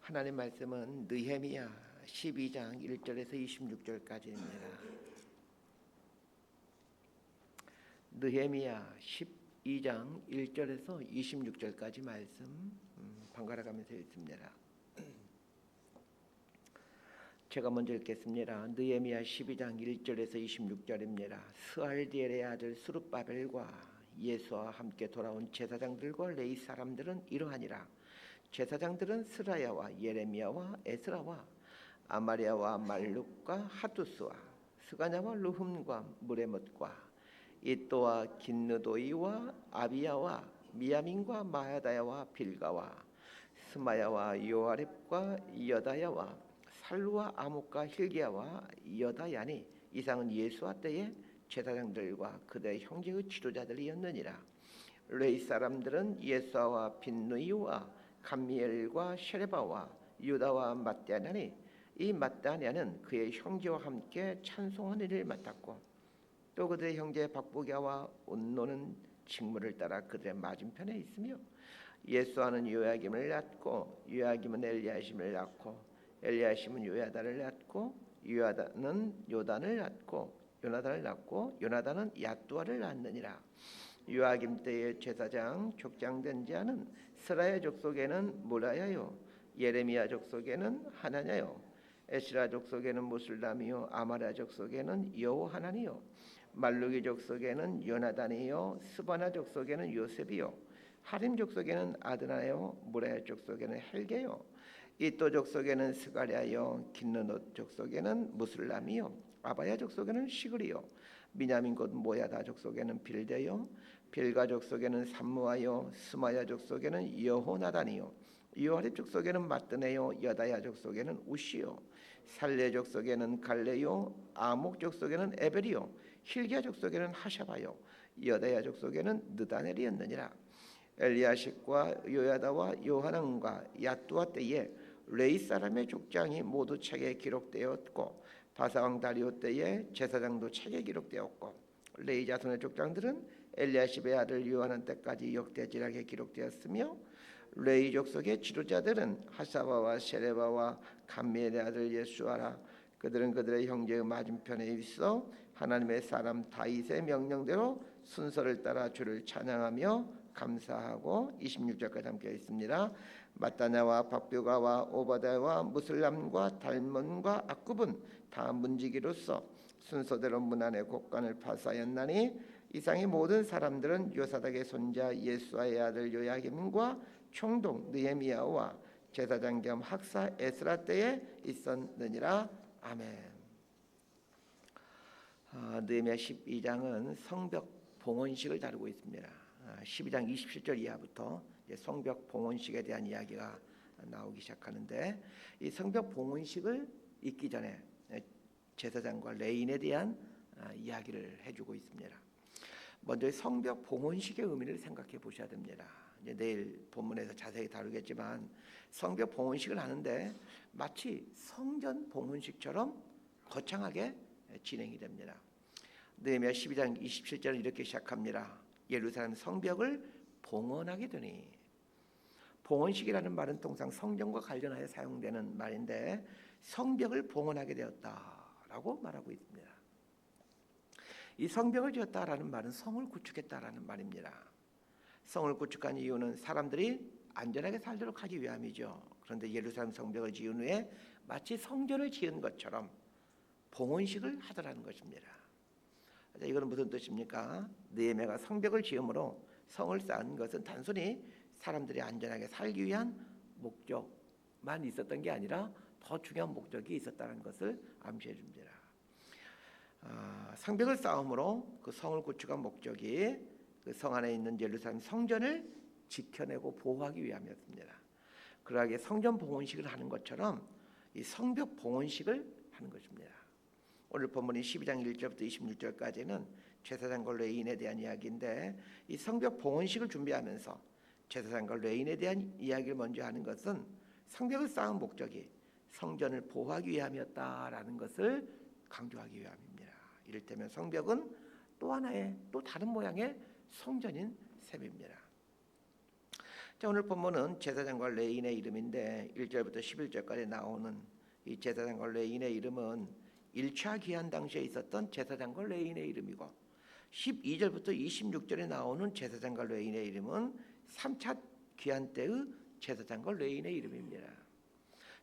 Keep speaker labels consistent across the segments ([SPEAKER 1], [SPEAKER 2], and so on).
[SPEAKER 1] 하나님 말씀은 느헤미야 12장 1절에서 26절까지입니다. 느헤미야 12장 1절에서 26절까지 말씀 번갈아 가면서 읽습니다. 제가 먼저 읽겠습니다. 느헤미야 12장 1절에서 26절입니다. 스알디엘의 아들 스룹바벨과 예수와 함께 돌아온 제사장들과 레위 사람들은 이러하니라. 제사장들은 스라야와 예레미야와 에스라와 아마리아와 말룩과 하두스와 스가냐와 르훔과 무레못과 이또와 긴느도이와 아비야와 미야민과 마야다야와 빌가와 스마야와 요아립과 여다야와 살루와 아목과 힐기야와 여다야니 이상은 예수와 때의 제사장들과 그들의 형제의 지도자들이었느니라. 레위 사람들은 예수와 빈누이와 감미엘과 셰레바와 유다와 mat다냐니 이 mat다냐는 그의 형제와 함께 찬송하는 일을 맡았고 또 그들의 형제 박보기와 온노는 직무를 따라 그들의 맞은편에 있으며 예수아는 요야김을 낳고 요야김은 엘리야심을 낳고 엘리야심은 요야다를 낳고 요야다는 요단을 낳고 요나단을 낳고 요나단은 야뚜아를 낳느니라. 요아김 때의 제사장 족장된 자는 스라야 족속에는 모라야요 예레미야 족속에는 하나냐요 에스라 족속에는 무술람이요 아마랴 족속에는 여호하나니요 말루기 족속에는 요나단이요 스바나 족속에는 요셉이요 하림 족속에는 아드나요 무라야 족속에는 헬게요 이또 족속에는 스가랴요 긴느노 족속에는 무술람이요 아바야 족속에는 시그리요 미냐민 곧 모야다 족속에는 빌데요 빌가 족속에는 삼무아요 스마야 족속에는 여호나단이요 요아립 족속에는 마뜨네요 여다야 족속에는 우시요 살레 족속에는 갈레요 아목 족속에는 에벨이요 힐기야 족속에는 하샤바요 여다야 족속에는 느다넬이었느니라. 엘리야십과 요야다와 요하난과 야뚜아 때에 레위 사람의 족장이 모두 책에 기록되었고 바사왕 다리오 때에 제사장도 책에 기록되었고 레위 자손의 족장들은 엘리야십의 아들 요하난 때까지 역대지락에 기록되었으며 레위 족속의 지도자들은 하사바와 셰레바와 감미엘의 아들 예수아라. 그들은 그들의 형제의 맞은편에 있어 하나님의 사람 다윗의 명령대로 순서를 따라 주를 찬양하며 감사하고 26절까지 함께 있습니다. 마따냐와 박뷰가와 오바다와 무슬람과 달몬과 악굽은 다 문지기로서 순서대로 문 안의 곡간을 파사였나니 이상의 모든 사람들은 요사닥의 손자 예수아의 아들 요야김과 총독 느헤미야와 제사장 겸 학사 에스라 때에 있었느니라. 아멘. 느헤미야 12장은 성벽 봉헌식을 다루고 있습니다. 12장 27절 이하부터 성벽 봉헌식에 대한 이야기가 나오기 시작하는데 이 성벽 봉헌식을 읽기 전에 제사장과 레인에 대한 이야기를 해주고 있습니다. 먼저 성벽 봉헌식의 의미를 생각해 보셔야 됩니다. 이제 내일 본문에서 자세히 다루겠지만 성벽 봉헌식을 하는데 마치 성전 봉헌식처럼 거창하게 진행이 됩니다. 느헤미야 12장 27절은 이렇게 시작합니다. 예루살렘 성벽을 봉헌하게 되니, 봉헌식이라는 말은 통상 성전과 관련하여 사용되는 말인데 성벽을 봉헌하게 되었다라고 말하고 있습니다. 이 성벽을 지었다라는 말은 성을 구축했다라는 말입니다. 성을 구축한 이유는 사람들이 안전하게 살도록 하기 위함이죠. 그런데 예루살렘 성벽을 지은 후에 마치 성전을 지은 것처럼 봉헌식을 하더라는 것입니다. 이거는 무슨 뜻입니까? 느헤미야가 성벽을 지음으로 성을 쌓은 것은 단순히 사람들이 안전하게 살기 위한 목적만 있었던 게 아니라 더 중요한 목적이 있었다는 것을 암시해 줍니다. 성벽을 쌓음으로 그 성을 구축한 목적이 그 성 안에 있는 예루살렘 성전을 지켜내고 보호하기 위함이었습니다. 그러하게 성전 봉헌식을 하는 것처럼 이 성벽 봉헌식을 하는 것입니다. 오늘 본문이 12장 1절부터 26절까지는 제사장과 레인에 대한 이야기인데 이 성벽 봉헌식을 준비하면서 제사장과 레인에 대한 이야기를 먼저 하는 것은 성벽을 쌓은 목적이 성전을 보호하기 위함이었다라는 것을 강조하기 위함입니다. 이를테면 성벽은 또 하나의 또 다른 모양의 성전인 셈입니다. 자, 오늘 본문은 제사장과 레인의 이름인데 1절부터 11절까지 나오는 이 제사장과 레인의 이름은 1차 귀환 당시에 있었던 제사장과 레인의 이름이고 12절부터 26절에 나오는 제사장과 레인의 이름은 3차 귀환 때의 제사장과 레인의 이름입니다.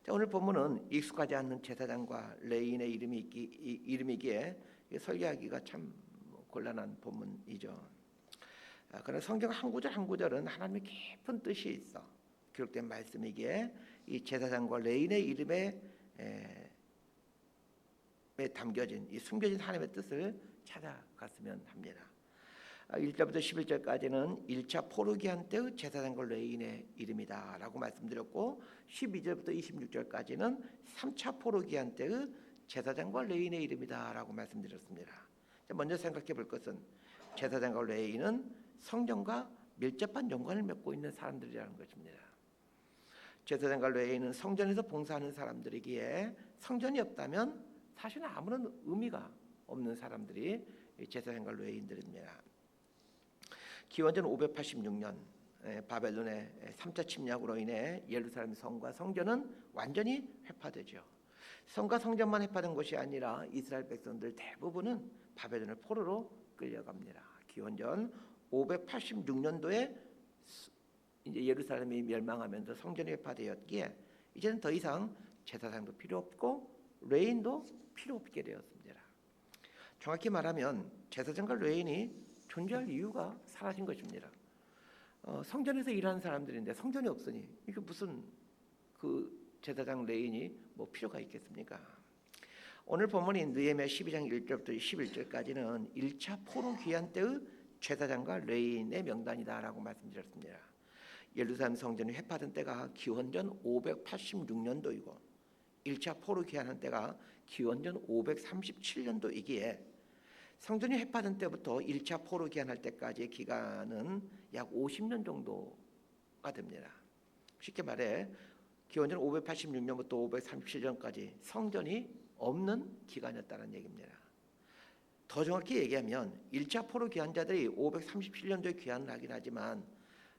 [SPEAKER 1] 자, 오늘 본문은 익숙하지 않는 제사장과 레인의 이름이기에 설계하기가 참 곤란한 본문이죠. 그러나 성경 한 구절 한 구절은 하나님의 깊은 뜻이 있어 기록된 말씀이기에 이 제사장과 레인의 이름에 담겨진 이 숨겨진 하나님의 뜻을 찾아갔으면 합니다. 1절부터 11절까지는 1차 포르기안 때의 제사장과 레인의 이름이다라고 말씀드렸고 12절부터 26절까지는 3차 포르기안 때의 제사장과 레인의 이름이다라고 말씀드렸습니다. 먼저 생각해 볼 것은 제사장과 레인은 성전과 밀접한 연관을 맺고 있는 사람들이라는 것입니다. 제사장과 레인은 성전에서 봉사하는 사람들이기에 성전이 없다면 사실은 아무런 의미가 없는 사람들이 제사장과 레인들입니다. 기원전 586년 바벨론의 3차 침략으로 인해 예루살렘 성과 성전은 완전히 회파되죠. 성과 성전만 회파된 것이 아니라 이스라엘 백성들 대부분은 바벨론의 포로로 끌려갑니다. 기원전 586년도에 이제 예루살렘이 멸망하면서 성전이 회파되었기에 이제는 더 이상 제사장도 필요 없고 레인도 필요 없게 되었습니다. 정확히 말하면 제사장과 레인이 존재할 이유가 사라진 것입니다. 성전에서 일하는 사람들인데 성전이 없으니 이게 무슨 그 제사장 레인이 뭐 필요가 있겠습니까? 오늘 본문인 느헤미야 12장 1절부터 11절까지는 1차 포로 귀환 때의 제사장과 레인의 명단이다라고 말씀드렸습니다. 예루살렘 성전이 회파된 때가 기원전 586년도이고 1차 포로 귀환한 때가 기원전 537년도이기에 성전이 회파된 때부터 1차 포로 귀환할 때까지의 기간은 약 50년 정도가 됩니다. 쉽게 말해 기원전 586년부터 537년까지 성전이 없는 기간이었다는 얘기입니다. 더 정확히 얘기하면 1차 포로 귀환자들이 537년도에 귀환을 하긴 하지만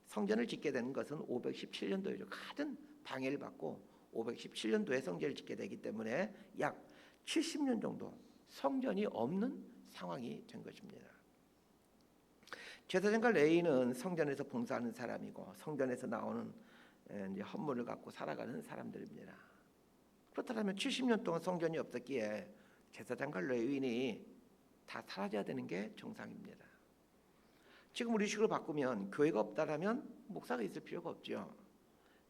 [SPEAKER 1] 성전을 짓게 되는 것은 517년도이죠. 같은 방해를 받고 517년도에 성전을 짓게 되기 때문에 약 70년 정도 성전이 없는 상황이 된 것입니다. 제사장과 레위는 성전에서 봉사하는 사람이고 성전에서 나오는 이제 헌물을 갖고 살아가는 사람들입니다. 그렇다면 70년 동안 성전이 없었기에 제사장과 레위인이 다 사라져야 되는 게 정상입니다. 지금 우리 식으로 바꾸면 교회가 없다라면 목사가 있을 필요가 없죠.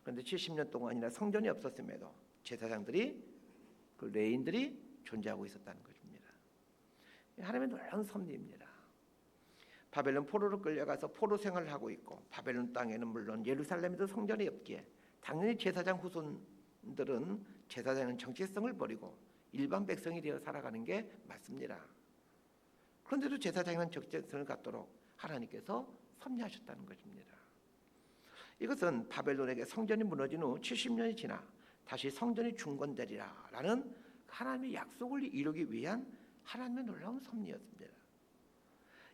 [SPEAKER 1] 그런데 70년 동안이나 성전이 없었음에도 제사장들이 그 레위인들이 존재하고 있었다는 것입니다. 하나님의 놀라운 섭리입니다. 바벨론 포로로 끌려가서 포로 생활을 하고 있고 바벨론 땅에는 물론 예루살렘에도 성전이 없기에 당연히 제사장 후손들은 제사장은 정체성을 버리고 일반 백성이 되어 살아가는 게 맞습니다. 그런데도 제사장은 정체성을 갖도록 하나님께서 섭리하셨다는 것입니다. 이것은 바벨론에게 성전이 무너진 후 70년이 지나 다시 성전이 중건되리라라는 하나님의 약속을 이루기 위한 하나님의 놀라운 섭리였습니다.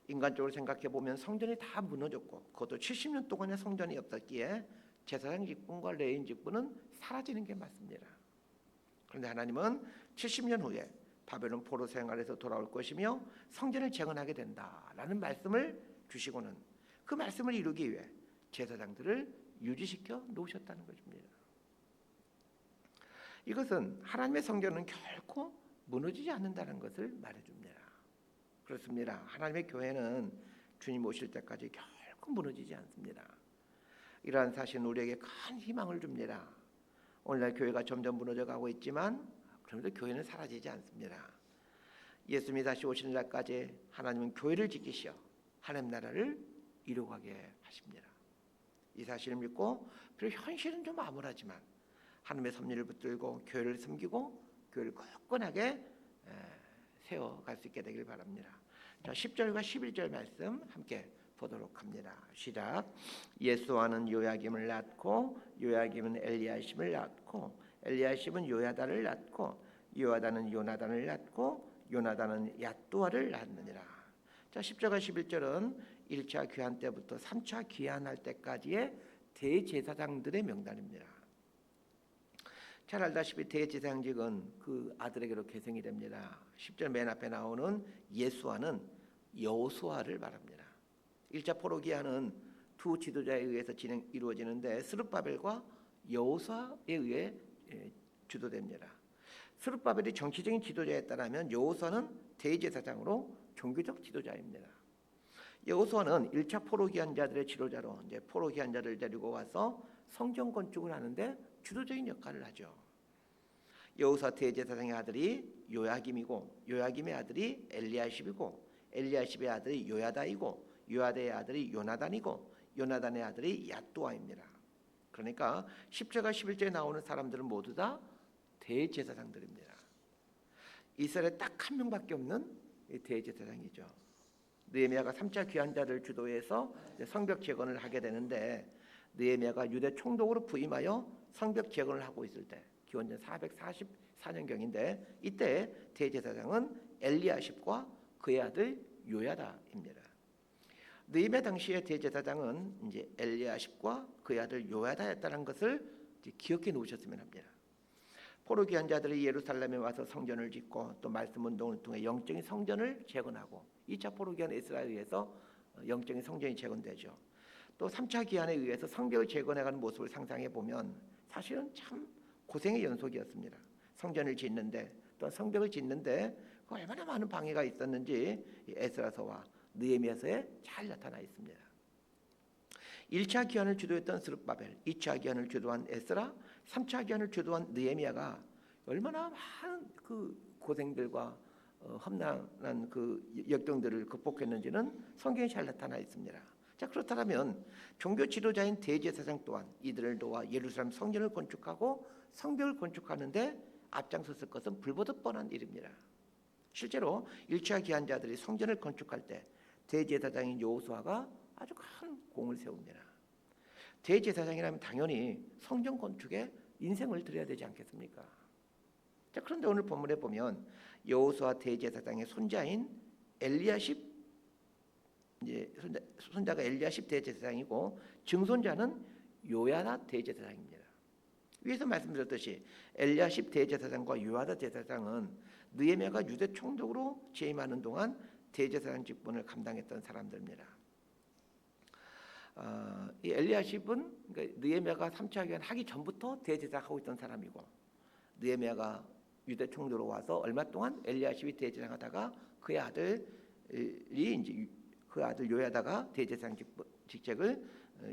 [SPEAKER 1] 인간적으로 생각해 보면 성전이 다 무너졌고 그것도 70년 동안의 성전이 없었기에 제사장 직분과 레위인 직분은 사라지는 게 맞습니다. 그런데 하나님은 70년 후에 바벨론 포로 생활에서 돌아올 것이며 성전을 재건하게 된다라는 말씀을 주시고는 그 말씀을 이루기 위해 제사장들을 유지시켜 놓으셨다는 것입니다. 이것은 하나님의 성전은 결코 무너지지 않는다는 것을 말해줍니다. 그렇습니다. 하나님의 교회는 주님 오실 때까지 결코 무너지지 않습니다. 이러한 사실은 우리에게 큰 희망을 줍니다. 오늘날 교회가 점점 무너져가고 있지만 그런데 교회는 사라지지 않습니다. 예수님이 다시 오시는 날까지 하나님은 교회를 지키시어 하나님 나라를 이루어가게 하십니다. 이 사실을 믿고 비록 현실은 좀 암울하지만 하나님의 섭리를 붙들고 교회를 섬기고 교회를 굳건하게 세워갈 수 있게 되길 바랍니다. 자, 10절과 11절 말씀 함께 보도록 합니다. 시작. 예수아는 요야김을 낳고 요야김은 엘리야심을 낳고 엘리야심은 요야다를 낳고 요야다는 요나단을 낳고 요나단은 얏두아를 낳느니라. 자, 10절과 11절은 1차 귀환 때부터 3차 귀환할 때까지의 대제사장들의 명단입니다. 잘 알다시피 대제사장직은 그 아들에게로 계승이 됩니다. 10절 맨 앞에 나오는 예수아는 여호수아를 말합니다. 1차 포로기한은 두 지도자에 의해서 이루어지는데 스룹바벨과 여호수아에 의해 주도됩니다. 스룹바벨이 정치적인 지도자였다면 여호수아는 대제사장으로 종교적 지도자입니다. 여호수아는 1차 포로기한자들의 지도자로 이제 포로기한자를 데리고 와서 성전 건축을 하는데 주도적인 역할을 하죠. 여호수아 대제사장의 아들이 요야김이고 요야김의 아들이 엘리야십이고 엘리야십의 아들이 요야다이고 요야다의 아들이 요나단이고 요나단의 아들이 야뚜아입니다. 그러니까 10절과 11절에 나오는 사람들은 모두 다 대제사장들입니다. 이스라엘에 딱 한 명밖에 없는 대제사장이죠. 느헤미야가 3차 귀환자를 주도해서 성벽 재건을 하게 되는데 느헤미야가 유대 총독으로 부임하여 성벽 재건을 하고 있을 때 기원전 444년경인데 이때 대제사장은 엘리야십과 그의 아들 요야다입니다. 느헤미야 당시의 대제사장은 이제 엘리야십과 그의 아들 요야다였다는 것을 기억해 놓으셨으면 합니다. 포로 귀환자들이 예루살렘에 와서 성전을 짓고 또 말씀 운동을 통해 영적인 성전을 재건하고 2차 포로 귀환 에스라에 의해서 영적인 성전이 재건되죠. 또 3차 귀환에 의해서 성벽을 재건해가는 모습을 상상해 보면 사실은 참 고생의 연속이었습니다. 성전을 짓는데 또 성벽을 짓는데 얼마나 많은 방해가 있었는지 에스라서와 느헤미야서에 잘 나타나 있습니다. 1차 기한을 주도했던 스룹바벨, 2차 기한을 주도한 에스라, 3차 기한을 주도한 느헤미야가 얼마나 많은 그 고생들과 험난한 그 역경들을 극복했는지는 성경에 잘 나타나 있습니다. 자, 그렇다면 종교 지도자인 대제사장 또한 이들을 도와 예루살렘 성전을 건축하고 성벽을 건축하는데 앞장섰을 것은 불보듯 뻔한 일입니다. 실제로 1차 기한자들이 성전을 건축할 때 대제사장인 여호수아가 아주 큰 공을 세웁니다. 대제사장이라면 당연히 성전 건축에 인생을 들여야 되지 않겠습니까? 자, 그런데 오늘 본문에 보면 여호수아 대제사장의 손자인 엘리야십, 이제 손자가 엘리야십 대제사장이고 증손자는 요야다 대제사장입니다. 위에서 말씀드렸듯이 엘리야십 대제사장과 요야다 대제사장은 느헤미야가 유대 총독으로 재임하는 동안 대제사장 직분을 감당했던 사람들입니다. 이 엘리야십은 그러니까 느헤미야가 3차 귀환 하기 전부터 대제사장하고 있던 사람이고 느헤미야가 유대 총독으로 와서 얼마 동안 엘리야십이 대제사장하다가 그의 아들이 이제 그 아들 요야다가 대제사장 직책을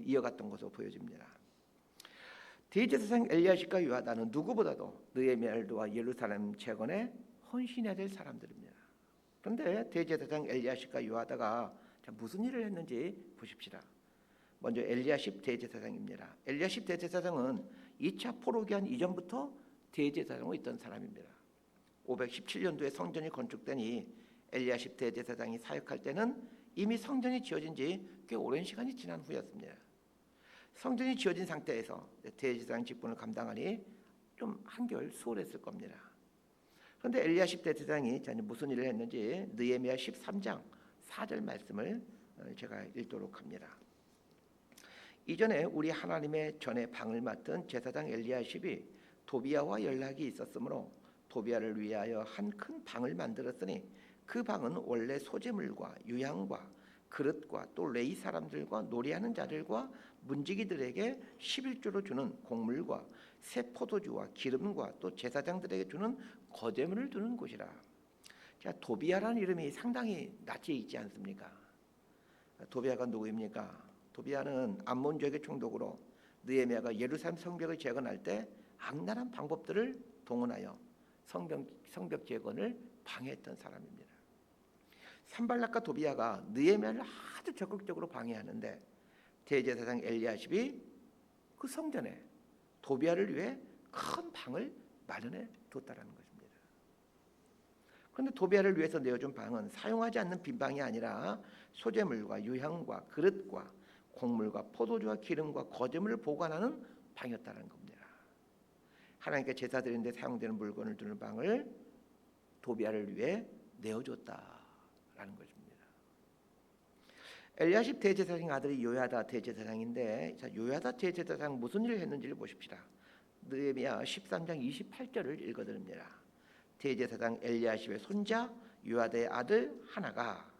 [SPEAKER 1] 이어갔던 것으로 보여집니다. 대제사장 엘리야십과 요야다는 누구보다도 느헤미야를 도와 예루살렘 재건에 헌신해야 될 사람들입니다. 그런데 대제사장 엘리야십과 요야다가 무슨 일을 했는지 보십시다. 먼저 엘리야십 대제사장입니다. 엘리야십 대제사장은 2차 포로기한 이전부터 대제사장으로 있던 사람입니다. 517년도에 성전이 건축되니 엘리야십 대제사장이 사역할 때는 이미 성전이 지어진 지 꽤 오랜 시간이 지난 후였습니다. 성전이 지어진 상태에서 대제사장 직분을 감당하니 좀 한결 수월했을 겁니다. 그런데 엘리야십 대제사장이 무슨 일을 했는지 느헤미야 13장 4절 말씀을 제가 읽도록 합니다. 이전에 우리 하나님의 전에 방을 맡은 제사장 엘리야십이 도비야와 연락이 있었으므로 도비야를 위하여 한 큰 방을 만들었으니 그 방은 원래 소재물과 유향과 그릇과 또 레위 사람들과 노래하는 자들과 문지기들에게 11조로 주는 곡물과 새 포도주와 기름과 또 제사장들에게 주는 거제물을 두는 곳이라. 자, 도비야라는 이름이 상당히 낯이 있지 않습니까? 도비야가 누구입니까? 도비야는 암몬 지역의 총독으로 느헤미야가 예루살렘 성벽을 재건할 때 악랄한 방법들을 동원하여 성벽 재건을 방해했던 사람입니다. 산발락과 도비야가 느헤미야를 아주 적극적으로 방해하는데 대제사장 엘리야십이 그 성전에 도비야를 위해 큰 방을 마련해 뒀다는 것입니다. 그런데 도비야를 위해서 내어준 방은 사용하지 않는 빈 방이 아니라 소재물과 유향과 그릇과 곡물과 포도주와 기름과 거제물을 보관하는 방이었다는 겁니다. 하나님께 제사 드리는데 사용되는 물건을 두는 방을 도비야를 위해 내어줬다라는 것입니다. 엘리야십 대제사장의 아들이 요야다 대제사장인데, 자, 요야다 대제사장 무슨 일을 했는지를 보십시다. 느헤미야 13장 28절을 읽어드립니다. 대제사장 엘리야십의 손자 요야다의 아들 하나가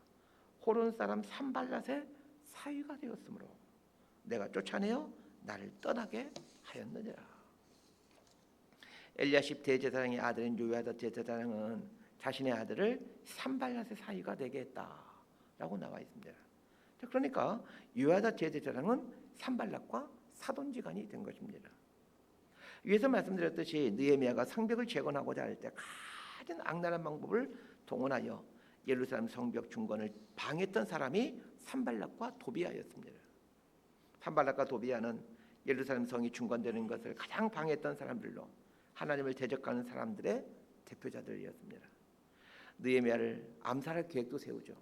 [SPEAKER 1] 호론 사람 산발랏의 사위가 되었으므로 내가 쫓아내어 나를 떠나게 하였느니라. 엘리야십 대제사장의 아들인 요야다 대제사장은 자신의 아들을 산발랏의 사위가 되게 했다라고 나와 있습니다. 그러니까 요야다 대제사장은 산발랏과 사돈지간이 된 것입니다. 위에서 말씀드렸듯이 느헤미야가 성벽을 재건하고자 할 때 가장 악랄한 방법을 동원하여 예루살렘 성벽 중건을 방해했던 사람이 산발랏과 도비아였습니다. 산발랏과 도비아는 예루살렘 성이 중건되는 것을 가장 방해했던 사람들로 하나님을 대적하는 사람들의 대표자들이었습니다. 느헤미야를 암살할 계획도 세우죠.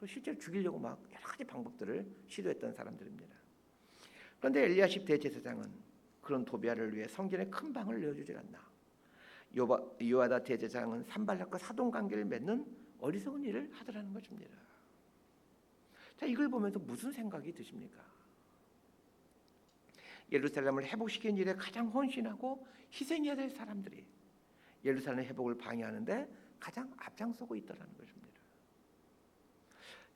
[SPEAKER 1] 실제로 죽이려고 막 여러 가지 방법들을 시도했던 사람들입니다. 그런데 엘리야십 대제사장은 그런 도비아를 위해 성전에 큰 방을 내어주질 않나. 요야다 대제사장은 산발랏과 사돈 관계를 맺는 어리석은 일을 하더라는 것입니다. 자, 이걸 보면서 무슨 생각이 드십니까? 예루살렘을 회복시키는 일에 가장 헌신하고 희생해야 될 사람들이 예루살렘 회복을 방해하는데 가장 앞장서고 있다는 것입니다.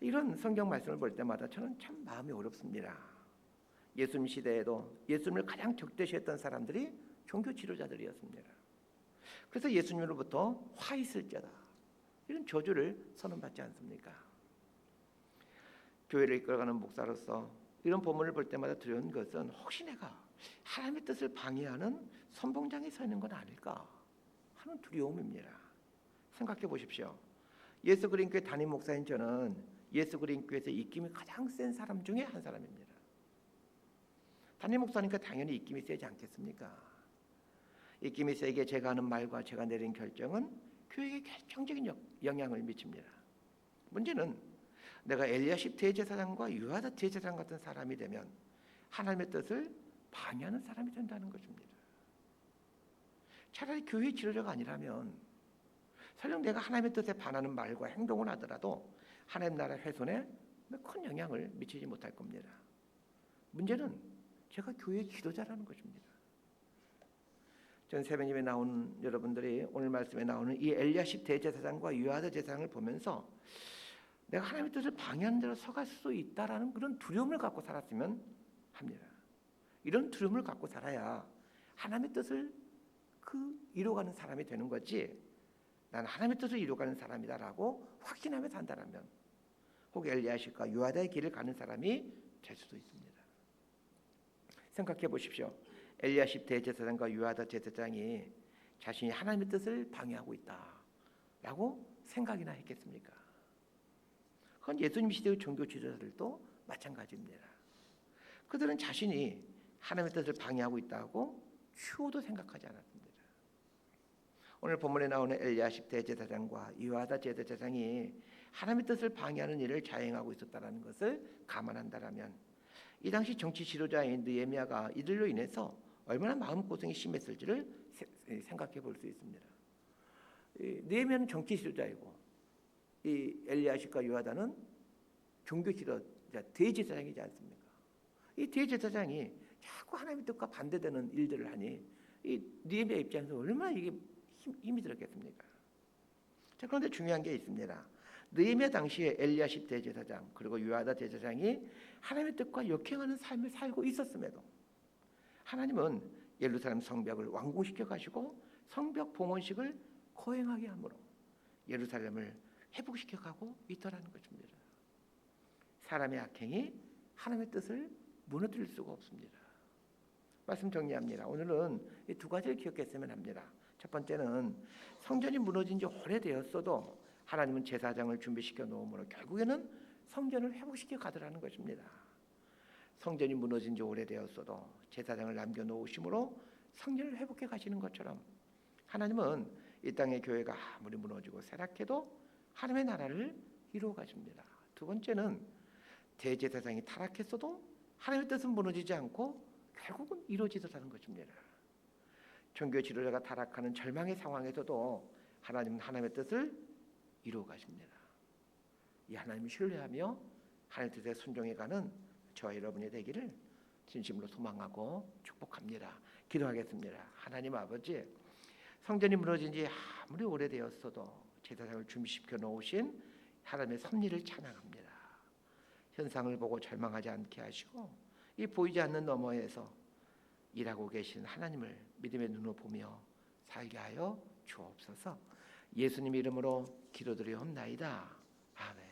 [SPEAKER 1] 이런 성경 말씀을 볼 때마다 저는 참 마음이 어렵습니다. 예수님 시대에도 예수님을 가장 적대시했던 사람들이 종교 지도자들이었습니다. 그래서 예수님으로부터 화 있을지어다 이런 저주를 선언받지 않습니까? 교회를 이끌어가는 목사로서 이런 본문을 볼 때마다 두려운 것은 혹시 내가 하나님의 뜻을 방해하는 선봉장에 서 있는 건 아닐까 하는 두려움입니다. 생각해 보십시오. 예수 그리스도 교회 담임 목사인 저는 예수 그리스도 교회에서 입김이 가장 센 사람 중에 한 사람입니다. 담임 목사니까 당연히 입김이 세지 않겠습니까? 입김이 세게 제가 하는 말과 제가 내린 결정은 교회에 결정적인 영향을 미칩니다. 문제는 내가 엘리야십 대제사장과 요야다 대제사장 같은 사람이 되면 하나님의 뜻을 방해하는 사람이 된다는 것입니다. 차라리 교회 지도자가 아니라면 설령 내가 하나님의 뜻에 반하는 말과 행동을 하더라도 하나님 나라 훼손에 큰 영향을 미치지 못할 겁니다. 문제는 제가 교회 지도자라는 것입니다. 전 세배님에 나오는 여러분들이 오늘 말씀에 나오는 이 엘리야십 대제사장과 요야다 제사장을 보면서 내가 하나님의 뜻을 방해하는 대로 서갈 수 있다라는 그런 두려움을 갖고 살았으면 합니다. 이런 두려움을 갖고 살아야 하나님의 뜻을 이루어가는 사람이 되는 거지, 나는 하나님의 뜻을 이루어가는 사람이다라고 확신하며 산다라면 혹 엘리야십과 요야다의 길을 가는 사람이 될 수도 있습니다. 생각해 보십시오. 엘리야십 대제사장과 요야다 제사장이 자신이 하나님의 뜻을 방해하고 있다라고 생각이나 했겠습니까? 그건 예수님 시대의 종교 지도자들도 마찬가지입니다. 그들은 자신이 하나님의 뜻을 방해하고 있다고 추호도 생각하지 않았습니다. 오늘 본문에 나오는 엘리야십 대제사장과 요야다 제사장이 하나님의 뜻을 방해하는 일을 자행하고 있었다는 것을 감안한다면 이 당시 정치 지도자인 느헤미야가 이들로 인해서 얼마나 마음고생이 심했을지를 생각해 볼 수 있습니다. 느헤미야는 정치 지도자이고 이 엘리야십과 요야다는 종교 지도자 대제사장이지 않습니까? 이 대제사장이 자꾸 하나님의 뜻과 반대되는 일들을 하니 이 느헤미야 입장에서 얼마나 이게 힘이 들었겠습니까? 자, 그런데 중요한 게 있습니다. 느헤미야 당시에 엘리야십 대제사장 그리고 요야다 대제사장이 하나님의 뜻과 역행하는 삶을 살고 있었음에도 하나님은 예루살렘 성벽을 완공시켜 가시고 성벽 봉헌식을 거행하게 함으로 예루살렘을 회복시켜 가고 있더라는 것입니다. 사람의 악행이 하나님의 뜻을 무너뜨릴 수가 없습니다. 말씀 정리합니다. 오늘은 이 두 가지를 기억했으면 합니다. 첫 번째는 성전이 무너진 지 오래되었어도 하나님은 제사장을 준비시켜 놓음으로 결국에는 성전을 회복시켜 가더라는 것입니다. 성전이 무너진 지 오래되었어도 제사장을 남겨놓으심으로 성전을 회복해 가시는 것처럼 하나님은 이 땅의 교회가 아무리 무너지고 쇠락해도 하나님의 나라를 이루어 가십니다. 두 번째는 대제사장이 타락했어도 하나님의 뜻은 무너지지 않고 결국은 이루어지더라는 것입니다. 종교 지도자가 타락하는 절망의 상황에서도 하나님은 하나님의 뜻을 이루어 가십니다. 이 하나님을 신뢰하며 하나님 뜻에 순종해가는 저와 여러분이 되기를 진심으로 소망하고 축복합니다. 기도하겠습니다. 하나님 아버지, 성전이 무너진 지 아무리 오래되었어도 제사장을 준비시켜 놓으신 하나님의 섭리를 찬양합니다. 현상을 보고 절망하지 않게 하시고 이 보이지 않는 너머에서 일하고 계신 하나님을 믿음의 눈으로 보며 살게 하여 주옵소서. 예수님 이름으로 기도드리옵나이다. 아멘.